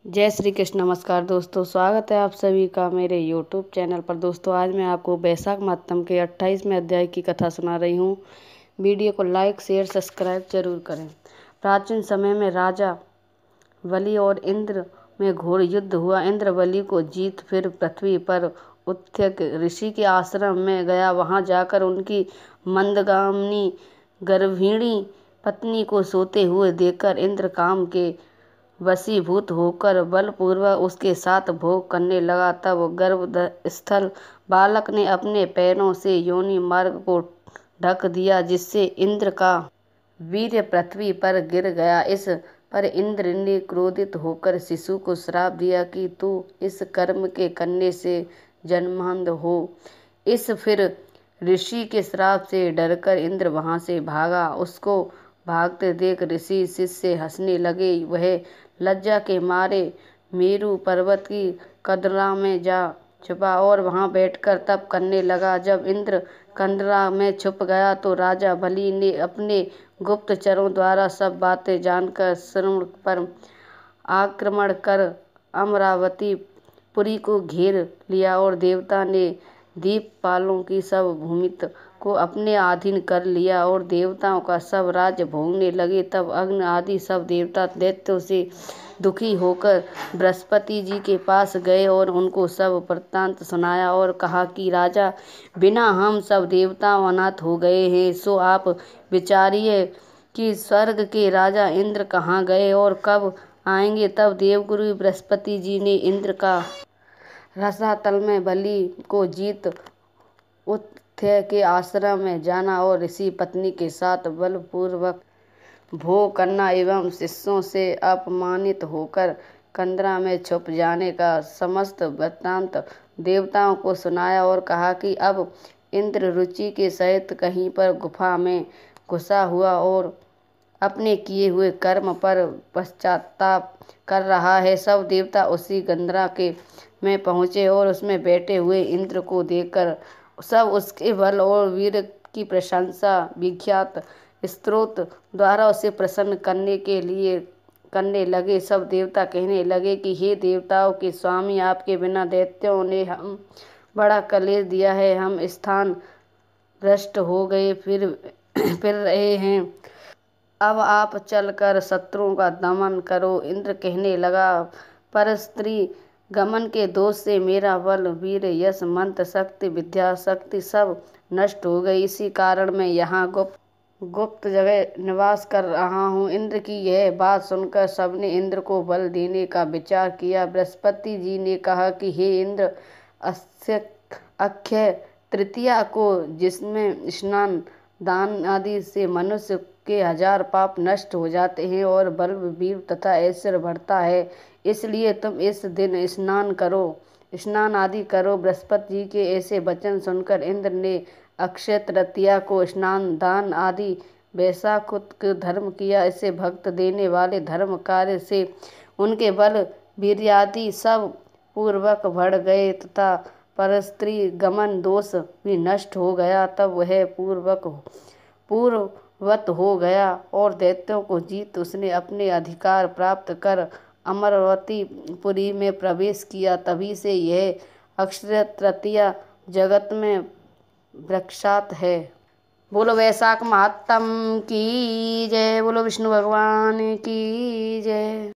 जय श्री कृष्ण। नमस्कार दोस्तों, स्वागत है आप सभी का मेरे YouTube चैनल पर। दोस्तों, आज मैं आपको वैशाख महात्म के 28वें अध्याय की कथा सुना रही हूँ। वीडियो को लाइक शेयर सब्सक्राइब जरूर करें। प्राचीन समय में राजा बलि और इंद्र में घोर युद्ध हुआ। इंद्र बलि को जीत फिर पृथ्वी पर उत्यक ऋषि के आश्रम में गया। वहां जाकर उनकी मंदगामिनी गर्भिणी पत्नी को सोते हुए देखकर इंद्र काम के वशीभूत होकर बलपूर्वक उसके साथ भोग करने लगा। तब गर्भस्थल बालक ने अपने पैरों से योनि मार्ग को ढक दिया, जिससे इंद्र का वीर्य पृथ्वी पर गिर गया। इस पर इंद्र ने क्रोधित होकर शिशु को श्राप दिया कि तू इस कर्म के करने से जन्मांध हो। इस फिर ऋषि के श्राप से डरकर इंद्र वहां से भागा। उसको भागते देख ऋषि शिष्य हंसने लगे। वह लज्जा के मारे मेरु पर्वत की कंदरा में जा छुपा और वहां बैठकर तप करने लगा। जब इंद्र कंदरा में छुप गया तो राजा बलि ने अपने गुप्तचरों द्वारा सब बातें जानकर श्रवण पर आक्रमण कर अमरावती पुरी को घेर लिया और देवता ने दीपपालों की सब भूमि को अपने अधीन कर लिया और देवताओं का सब राज्य भोगने लगे। तब अग्नि आदि सब देवता दैत्यों से दुखी होकर बृहस्पति जी के पास गए और उनको सब वृत्तांत सुनाया और कहा कि राजा, बिना हम सब देवताओं अनाथ हो गए हैं, सो आप विचारिए कि स्वर्ग के राजा इंद्र कहाँ गए और कब आएंगे। तब देवगुरु बृहस्पति जी ने इंद्र का रसातल में बलि को जीत उत्थय के आश्रम में जाना और ऋषि पत्नी के साथ बलपूर्वक भोग करना एवं शिष्यों से अपमानित होकर कंदरा में छुप जाने का समस्त वृत्तांत देवताओं को सुनाया और कहा कि अब इंद्र रुचि के सहित कहीं पर गुफा में घुसा हुआ और अपने किए हुए कर्म पर पश्चाताप कर रहा है। सब देवता उसी कंदरा के में पहुँचे और उसमें बैठे हुए इंद्र को देखकर सब उसके बल और वीर की प्रशंसा विख्यात स्तोत्र द्वारा उसे प्रसन्न करने के लिए करने लगे। सब देवता कहने लगे कि हे देवताओं के स्वामी, आपके बिना दैत्यों ने हम बड़ा कलेश दिया है। हम स्थान भ्रष्ट हो गए फिर रहे हैं। अब आप चलकर शत्रुओं का दमन करो। इंद्र कहने लगा, पर स्त्री गमन के दोष से मेरा बल वीर यश मंत्र शक्ति विद्या शक्ति सब नष्ट हो गई। इसी कारण मैं यहाँ गुप्त जगह निवास कर रहा हूँ। इंद्र की यह बात सुनकर सबने इंद्र को बल देने का विचार किया। बृहस्पति जी ने कहा कि हे इंद्र, अक्षय तृतीया को, जिसमें स्नान दान आदि से मनुष्य के 1000 पाप नष्ट हो जाते हैं और बल वीर तथा ऐश्वर्य बढ़ता है, इसलिए तुम इस दिन स्नान आदि करो। बृहस्पति जी के ऐसे वचन सुनकर इंद्र ने अक्षय तृतीया को स्नान दान आदि वैशाखोत्सव धर्म किया। इसे भक्त देने वाले धर्म कार्य से उनके बल वीर्यादि सब पूर्वक बढ़ गए तथा परस्त्री गमन दोष भी नष्ट हो गया। तब वह पूर्ववत हो गया और दैत्यों को जीत उसने अपने अधिकार प्राप्त कर अमरावती पुरी में प्रवेश किया। तभी से यह अक्षय तृतीया जगत में प्रख्यात है। बोलो वैशाख महात्म की जय। बोलो विष्णु भगवान की जय।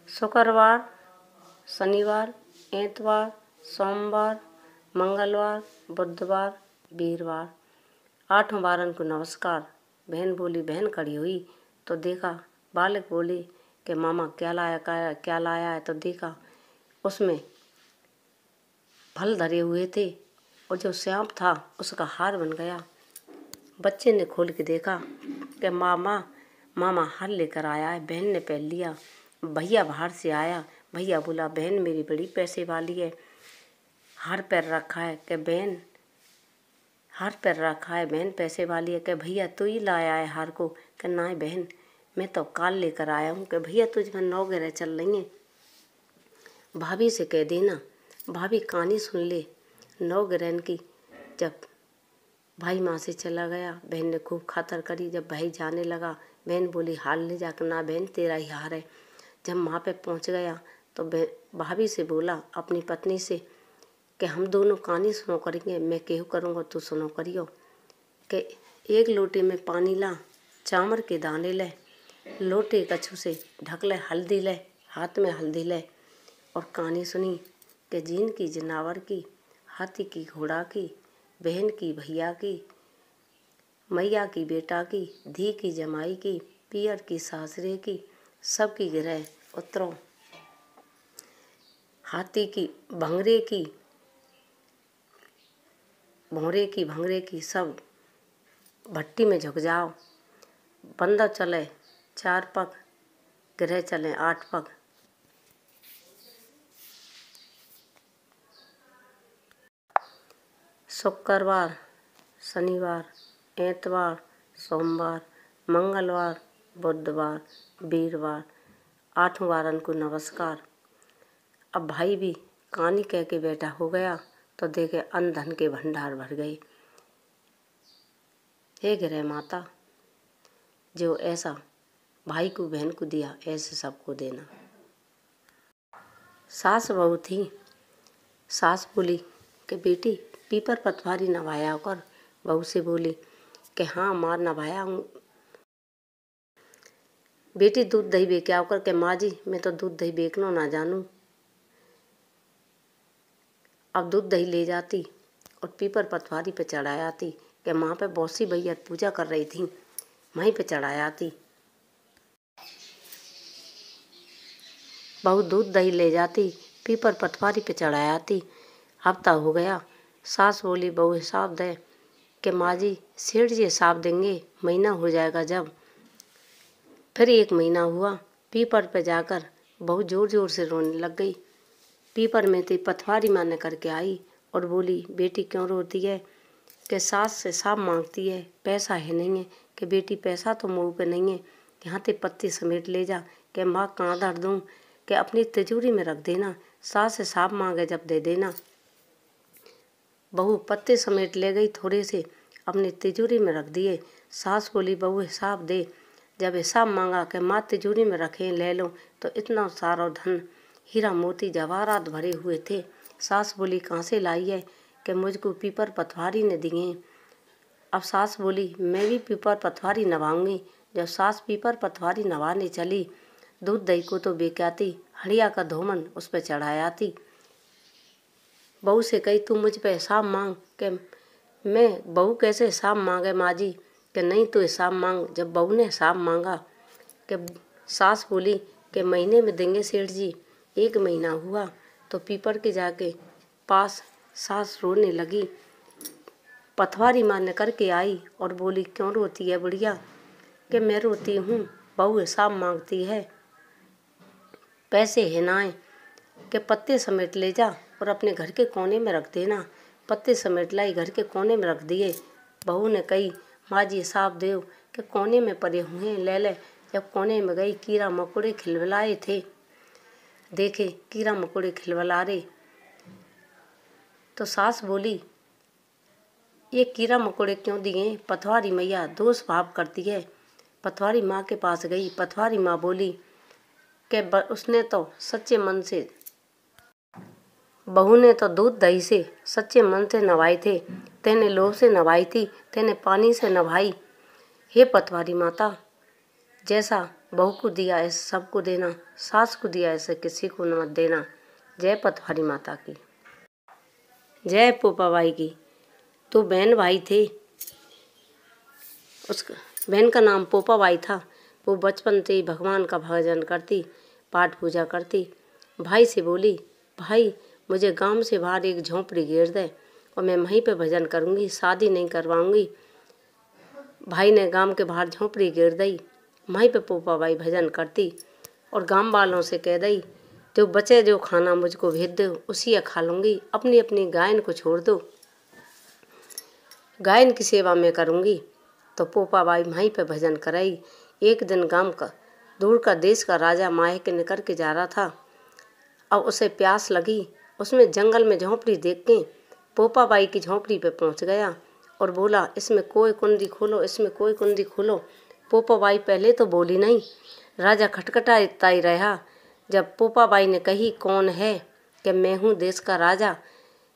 शुक्रवार, शनिवार, एतवार, सोमवार, मंगलवार, बुधवार, वीरवार। 8 बारन को नमस्कार। बहन बोली बहन खड़ी हुई तो देखा बालक बोले कि मामा क्या लाया है। तो देखा उसमें फल धरे हुए थे और जो सांप था उसका हार बन गया। बच्चे ने खोल के देखा कि मामा हार लेकर आया है। बहन ने पहन लिया। भैया बाहर से आया। भैया बोला बहन मेरी बड़ी पैसे वाली है, हार पैर रखा है। कि बहन हार पैर रखा है, बहन पैसे वाली है। कि भैया तू ही लाया है हार को। कि ना बहन मैं तो काल लेकर आया हूँ। कि भैया तुझमें 9 गिरह चल रही हैं, भाभी से कह देना, भाभी कहानी सुन ले 9 गिरहन की। जब भाई माँ से चला गया, बहन ने खूब खातर करी। जब भाई जाने लगा, बहन बोली हार ले जाकर। ना बहन तेरा ही हार है। जब माँ पे पहुँच गया तो भाभी से बोला अपनी पत्नी से कि हम दोनों कहानी सुनो करेंगे, मैं केहू करूँगा तू सुनो करियो। कि 1 लोटे में पानी ला, चामर के दाने ले, लोटे कछु से ढक ले, हल्दी ले, हाथ में हल्दी ले। और कहानी सुनी कि जीन की जनावर की, हाथी की घोड़ा की, बहन की भैया की, मैया की बेटा की, धी की जमाई की, पियर की सासरे की, सबकी गिरह उतरो। हाथी की भंगरे की, भंगरे की सब भट्टी में झुक जाओ। बंदा चले 4 पग, गिरह चले 8 पग। शुक्रवार, शनिवार, एतवार, सोमवार, मंगलवार, बुधवार, वीरवार। 8 बारन को नमस्कार। अब भाई भी कहानी कह के बैठा हो गया तो देखे अन्न धन के भंडार भर गए। हे गिरह माता, जो ऐसा भाई को बहन को दिया ऐसे सबको देना। सास बहू थी। सास बोली कि बेटी पीपर पतवारी नवाया कर। बहू से बोली कि हाँ माँ नवाया हूँ। बेटी दूध दही बेचा कर। के माँ जी मैं तो दूध दही बेचना ना जानूं। अब दूध दही ले जाती और पीपर पतवारी पे चढ़ा आती। कि माँ पे बहुत सी भैया पूजा कर रही थी, वहीं पे चढ़ा आती। बहू दूध दही ले जाती, पीपर पतवारी पे चढ़ा आती। हफ्ता हो गया। सास बोली बहू हिसाब दे। कि माँ जी सेठ जी हिसाब देंगे, महीना हो जाएगा जब। फिर 1 महीना हुआ। पीपर पे जाकर बहू जोर जोर से रोने लग गई। पीपर में थी पतवारी मारने करके आई और बोली बेटी क्यों रोती है। कि सास से हिसाब मांगती है, पैसा है नहीं है। कि बेटी पैसा तो मुँह पे नहीं है, यहाँ ते पत्ती समेट ले जा। कि माँ कहाँ धर दूँ। कि अपनी तिजोरी में रख देना, सास हिसाब मांगे जब दे देना। बहू पत्ते समेट ले गई, थोड़े से अपनी तिजोरी में रख दिए। सास बोली बहू हिसाब दे। जब हिसाब मांगा कि माँ तिजोरी में रखें ले लो, तो इतना सारा धन हीरा मोती जवाहरात भरे हुए थे। सास बोली कहाँ से लाई है। कि मुझको पीपर पतवारी ने दिए। अब सास बोली मैं भी पीपर पतवारी नवाऊंगी। जब सास पीपर पतवारी नवाने चली, दूध दही को तो बेचाती, हड़िया का धोमन उस पर चढ़ायाती। बहू से कही तू मुझ पे हिसाब मांग। कि मैं बहू कैसे हिसाब मांगे माँ जी। कि नहीं तू हिसाब मांग। जब बहू ने हिसाब मांगा, कि सास बोली कि महीने में देंगे सेठ जी। 1 महीना हुआ तो पीपर के जाके पास सास रोने लगी। पतवारी मारने करके आई और बोली क्यों रोती है बुढ़िया। कि मैं रोती हूँ, बहू हिसाब मांगती है, पैसे है ना। कि पत्ते समेट ले जा और अपने घर के कोने में रख देना। पत्ते समेट लाई, घर के कोने में रख दिए। बहू ने कही माँ जी हिसाब देव। कि कोने में पड़े हुए ले ले। जब कोने में गई, कीड़ा मकोड़े खिलवलाए थे। देखे कीड़ा मकोड़े खिलवला रहे तो सास बोली ये कीड़ा मकोड़े क्यों दिए। पतवारी मैया दोष भाव करती है। पतवारी माँ के पास गई। पतवारी माँ बोली कि उसने तो सच्चे मन से, बहू ने तो दूध दही से सच्चे मन से नवाई थे, तेने लोभ से नवाई थी, तेने पानी से नवाई। हे पतवारी माता, जैसा बहू को दिया ऐसे सबको देना, सास को दिया ऐसे किसी को न मत देना। जय पटवारी माता की। जय पोपा बाई की। तो बहन भाई थे, उस बहन का नाम पोपा बाई था। वो बचपन से ही भगवान का भजन करती, पाठ पूजा करती। भाई से बोली, भाई मुझे गांव से बाहर एक झोंपड़ी घेर दे और मैं वहीं पे भजन करूंगी, शादी नहीं करवाऊंगी। भाई ने गांव के बाहर झोंपड़ी घेर दी, वहीं पे पोपा बाई भजन करती और गांव वालों से कह दी, जो बचे जो खाना मुझको भेज दो, उसी खा लूँगी, अपनी अपनी गायन को छोड़ दो, गायन की सेवा मैं करूँगी। तो पोपा बाई वहीं पे भजन कराई। एक दिन गांव का दूर का देश का राजा माहे के निकल के जा रहा था। अब उसे प्यास लगी, उसमें जंगल में झोंपड़ी देख के पोपा बाई की झोंपड़ी पे पहुंच गया और बोला, इसमें कोई कुंडी खोलो, इसमें कोई कुंडी खोलो। पोपा बाई पहले तो बोली नहीं, राजा खटखटाता ही रहा। जब पोपा बाई ने कही, कौन है? कि मैं हूँ देश का राजा।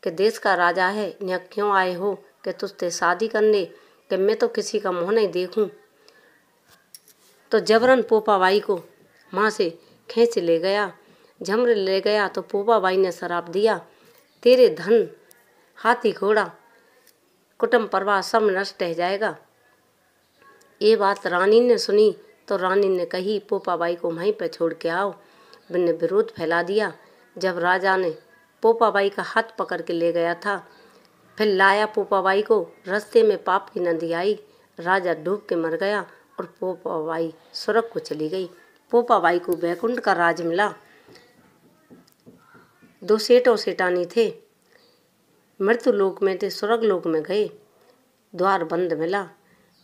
कि देश का राजा है, यहाँ क्यों आए हो? कि तुझसे शादी करने। कि मैं तो किसी का मुँह नहीं देखूं। तो जबरन पोपा बाई को माँ से खींच ले गया, झमर ले गया। तो पोपा बाई ने शराप दिया, तेरे धन, हाथी घोड़ा, कुटुंब परिवार सब नष्ट हो जाएगा। ये बात रानी ने सुनी तो रानी ने कही, पोपा बाई को वहीं पे छोड़ के आओ। मैंने विरोध फैला दिया। जब राजा ने पोपा बाई का हाथ पकड़ के ले गया था, फिर लाया पोपा बाई को, रास्ते में पाप की नदी आई, राजा डूब के मर गया और पोपा बाई स्वर्ग को चली गई। पोपा बाई को बैकुंठ का राज मिला। 2 सेठ और सेठानी थे, मृत्यु लोक में थे, स्वर्ग लोक में गए। द्वार बंद मिला।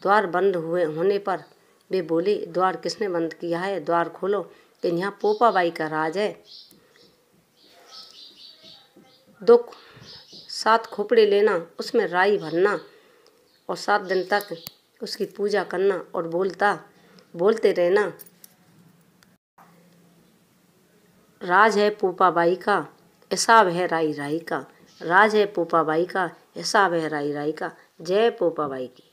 द्वार बंद होने पर वे बोले, द्वार किसने बंद किया है? द्वार खोलो। कि यहाँ पोपा बाई का राज है। 7 खोपड़े लेना, उसमें राई भरना और 7 दिन तक उसकी पूजा करना और बोलते रहना, राज है पोपा बाई का, हिसाब है राई राई का। राज है पोपा बाई का, हिसाब है राई राई का। जय पोपा बाई की।